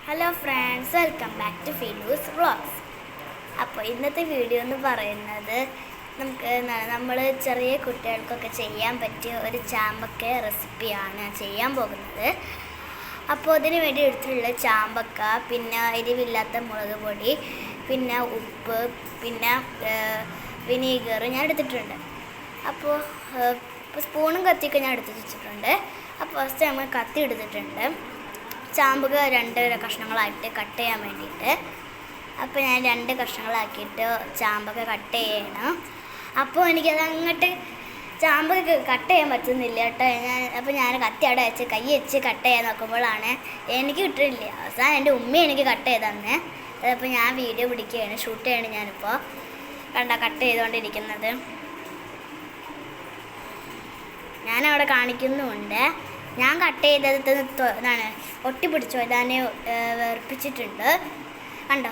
Hello friends, welcome back to Finu's vlogs. അപ്പോൾ ഇന്നത്തെ video എന്ന് പറയുന്നത് നമ്മൾ ചെറിയ കുട്ടികൾക്കൊക്കെ ചെയ്യാൻ പറ്റിയ ഒരു ചാമ്പക്ക റെസിപ്പിയാണ് ചെയ്യാൻ പോകുന്നത്. അപ്പോൾ അതിന് വേണ്ടി എടുത്തിട്ടുള്ള ചാമ്പക്ക, പിന്നെ എരിവില്ലാത്ത മുളക് പൊടി, പിന്നെ ഉപ്പ്, പിന്നെ വിനീഗർ ഞാൻ എടുത്തിട്ടുണ്ട്. അപ്പോൾ സ്പൂണും കത്തിയൊക്കെ ഞാൻ എടുത്ത് വെച്ചിട്ടുണ്ട്. അപ്പോൾ ഫസ്റ്റ് നമ്മൾ കത്തി എടുത്തിട്ടുണ്ട് ചാമ്പക്ക 2 കഷ്ണങ്ങളായിട്ട് കട്ട് ചെയ്യാൻ വേണ്ടിയിട്ട്. അപ്പോൾ ഞാൻ 2 കഷ്ണങ്ങളാക്കിയിട്ട് ചാമ്പക്ക കട്ട് ചെയ്യണം. അപ്പോൾ എനിക്കത് അങ്ങോട്ട് ചാമ്പക്ക കട്ട് ചെയ്യാൻ പറ്റുന്നില്ല കേട്ടോ. അപ്പോൾ ഞാൻ കത്തി അവിടെ വെച്ച് കൈ വെച്ച് കട്ട് ചെയ്യാൻ നോക്കുമ്പോഴാണ് എനിക്ക് കിട്ടില്ല. അവസാനം എൻ്റെ ഉമ്മ എനിക്ക് കട്ട് ചെയ്ത് തന്നെ. അപ്പോൾ ഞാൻ വീഡിയോ പിടിക്കുകയാണ്, ഷൂട്ട് ചെയ്യാണ് ഞാനിപ്പോൾ. കട്ട് ചെയ്തുകൊണ്ടിരിക്കുന്നത് ഞാനവിടെ കാണിക്കുന്നുമുണ്ട്. ഞാൻ കട്ട് ചെയ്തത് എന്താണ് ഒട്ടിപ്പിടിച്ചോ, ഞാൻ വേർപ്പിച്ചിട്ടുണ്ട്. കണ്ടോ,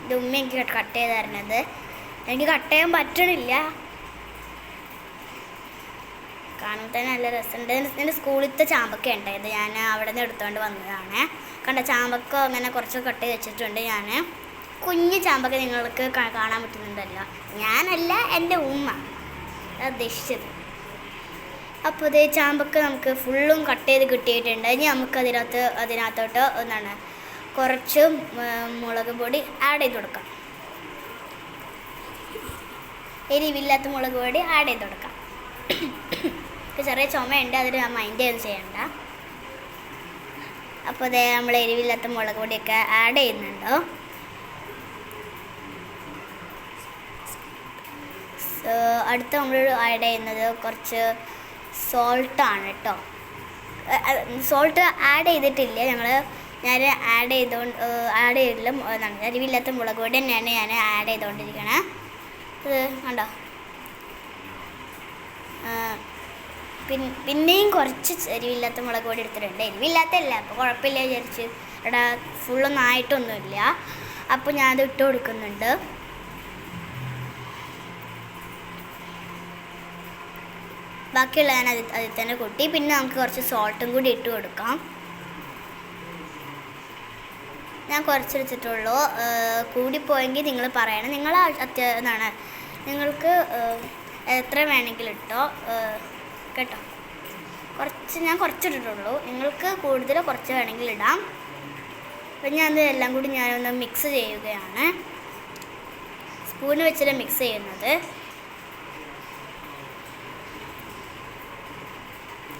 ഇത് ഉമ്മ എനിക്ക് കട്ട് ചെയ്ത് തരുന്നത്. എനിക്ക് കട്ട് ചെയ്യാൻ പറ്റണില്ല. കാണുമ്പോൾ തന്നെ നല്ല രസമുണ്ട്. എൻ്റെ സ്കൂളിലത്തെ ചാമ്പക്ക ഉണ്ടായത്, ഞാൻ അവിടെ നിന്ന് എടുത്തുകൊണ്ട് വന്നതാണ്. കണ്ടോ, ചാമ്പക്ക അങ്ങനെ കുറച്ച് കട്ട് ചെയ്ത് വെച്ചിട്ടുണ്ട്. ഞാൻ കുഞ്ഞ് ചാമ്പക്ക നിങ്ങൾക്ക് കാണാൻ പറ്റുന്നുണ്ടല്ലോ. ഞാനല്ല, എൻ്റെ ഉമ്മ ഉദ്ദേശിച്ചത്. അപ്പോൾ ഇതേ ചാമ്പക്ക നമുക്ക് ഫുള്ളും കട്ട് ചെയ്ത് കിട്ടിയിട്ടുണ്ട്. ഇനി നമുക്ക് അതിനകത്തോട്ട് കുറച്ച് മുളക് പൊടി ആഡ് ചെയ്ത് കൊടുക്കാം. എരിവില്ലാത്ത മുളക് പൊടി ആഡ് ചെയ്ത് കൊടുക്കാം. ഇപ്പോൾ ചെറിയ ചുമയുണ്ട്, അതിൽ മൈൻഡ് ചെയ്യണ്ട. അപ്പോൾ അതേ നമ്മൾ എരിവില്ലാത്ത മുളക് പൊടിയൊക്കെ ആഡ് ചെയ്യുന്നുണ്ടോ. അടുത്ത് നമ്മൾ ആഡ് ചെയ്യുന്നത് കുറച്ച് സോൾട്ടാണ് കേട്ടോ. സോൾട്ട് ആഡ് ചെയ്തിട്ടില്ല ഞാൻ ആഡ് ചെയ്തില്ല. എരിവില്ലാത്ത മുളക് പൊടി തന്നെയാണ് ഞാൻ ആഡ് ചെയ്തുകൊണ്ടിരിക്കണേ. ഇത് കണ്ടോ, പിന്നെയും കുറച്ച് എരിവില്ലാത്ത മുളക് പൊടി എടുത്തിട്ടുണ്ട്. എരിവില്ലാത്തല്ല, അപ്പോൾ കുഴപ്പമില്ല വിചാരിച്ച്. ഇവിടെ ഫുള്ളൊന്നും ആയിട്ടൊന്നുമില്ല. അപ്പോൾ ഞാനത് ഇട്ട് കൊടുക്കുന്നുണ്ട്. ബാക്കിയുള്ള ഞാൻ അതിൽ തന്നെ കൂട്ടി. പിന്നെ നമുക്ക് കുറച്ച് സോൾട്ടും കൂടി ഇട്ട് കൊടുക്കാം. ഞാൻ കുറച്ചെടുത്തിട്ടുള്ളൂ. കൂടിപ്പോയെങ്കിൽ നിങ്ങൾ പറയണം. നിങ്ങൾക്ക് എത്ര വേണമെങ്കിലും ഇട്ടോ കേട്ടോ. ഞാൻ കുറച്ചിട്ടിട്ടുള്ളൂ. നിങ്ങൾക്ക് കൂടുതൽ കുറച്ച് വേണമെങ്കിൽ ഇടാം. അപ്പം ഞാൻ എല്ലാം കൂടി ഞാനൊന്ന് മിക്സ് ചെയ്യുകയാണ്. സ്പൂണ് വെച്ചിട്ട് മിക്സ് ചെയ്യുന്നത്.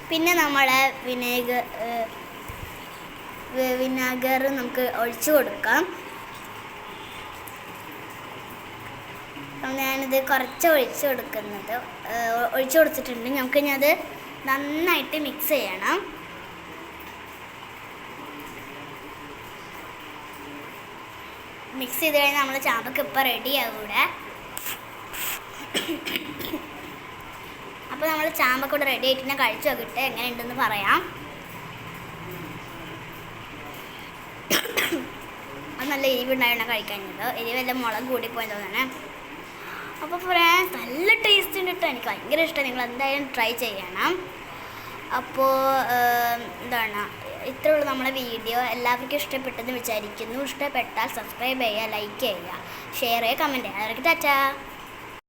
പിന്നെ നമ്മളെ വിനാഗർ നമുക്ക് ഒഴിച്ചു കൊടുക്കാം. ഞാനിത് കുറച്ച് ഒഴിച്ചു കൊടുത്തിട്ടുണ്ട്. നമുക്ക് ഇനി അത് നന്നായിട്ട് മിക്സ് ചെയ്യണം. മിക്സ് ചെയ്ത് കഴിഞ്ഞാൽ നമ്മൾ ചാമ്പക്ക ഇപ്പം റെഡിയാവും ഇവിടെ. അപ്പോൾ നമ്മൾ ചാമ്പക്ക കൂടെ റെഡി ആയിട്ട് ഞാൻ കഴിച്ചു നോക്കിയിട്ട് എങ്ങനെയുണ്ടെന്ന് പറയാം. അത് നല്ല എരിവുണ്ടായിട്ടാണ് കഴിക്കുന്നത്. എരിവെല്ലാം മുളക് കൂടിപ്പോയി തോന്നാണ്. അപ്പോൾ ഫ്രണ്ട്സ്, നല്ല ടേസ്റ്റ് ഉണ്ട് കേട്ടോ. എനിക്ക് ഭയങ്കര ഇഷ്ടമാണ്. നിങ്ങൾ എന്തായാലും ട്രൈ ചെയ്യണം. അപ്പോൾ ഇത്രേ ഉള്ളൂ നമ്മുടെ വീഡിയോ. എല്ലാവർക്കും ഇഷ്ടപ്പെട്ടെന്ന് വിചാരിക്കുന്നു. ഇഷ്ടപ്പെട്ടാൽ സബ്സ്ക്രൈബ് ചെയ്യുക, ലൈക്ക് ചെയ്യുക, ഷെയർ ചെയ്യുക, കമൻറ്റ് ചെയ്യുക. അവർക്ക് ടാറ്റാ.